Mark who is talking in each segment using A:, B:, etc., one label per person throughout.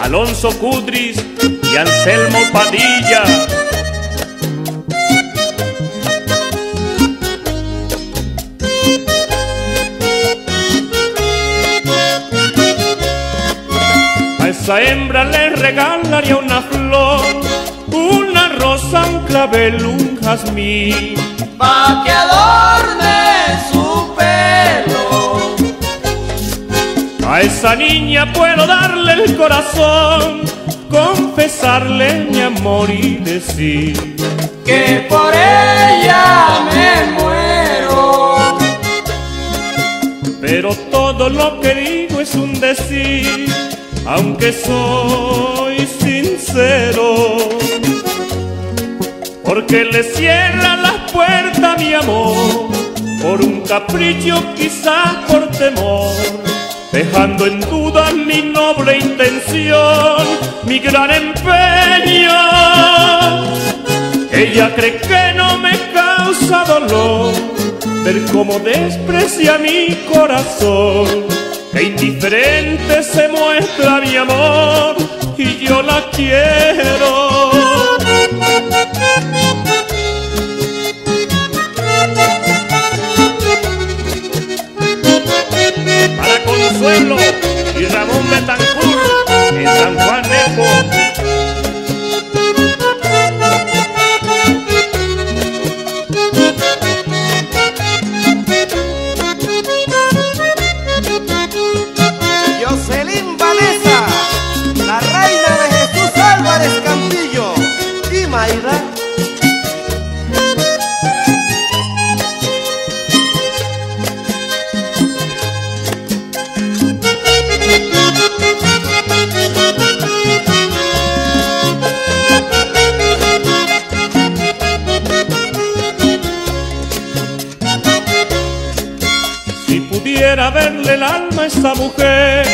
A: Alonso Cudris y Anselmo Padilla. A esa hembra le regalaría una flor, una rosa, un clavel, un jazmín,
B: pa' que adorne su pelo.
A: A esa niña puedo darle el corazón, confesarle mi amor y decir
B: que por ella me muero.
A: Pero todo lo que digo es un decir, aunque soy sincero, porque le cierra las puertas a mi amor, por un capricho, quizás por temor, dejando en duda mi noble intención, mi gran empeño. Ella cree que no me causa dolor ver cómo desprecia mi corazón, que indiferente se muestra mi amor y yo la quiero. Para Consuelo y Ramón Betancourt en San Juan Nepo.
C: Jocelyn Vanessa, la reina de Jesús Álvarez Cantillo y Mayra.
A: Si pudiera verle el alma a esa mujer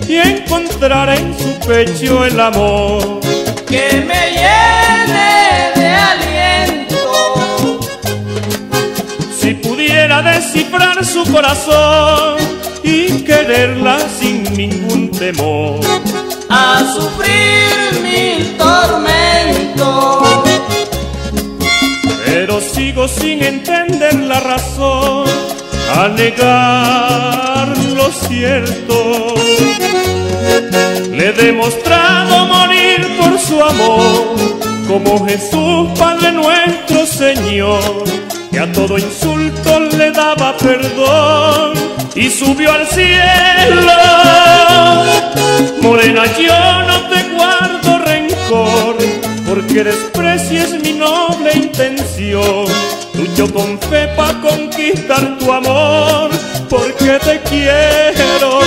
A: y encontrar en su pecho el amor
B: que me llene de aliento,
A: si pudiera descifrar su corazón y quererla sin ningún temor,
B: a sufrir mil tormentos,
A: pero sigo sin entender la razón, a negar lo cierto. Le he demostrado morir por su amor, como Jesús, Padre nuestro Señor, que a todo insulto le daba perdón y subió al cielo. Morena, yo no te guardo rencor, porque desprecies mi noble intención. Lucho con fe pa' conquistar tu amor, porque te quiero.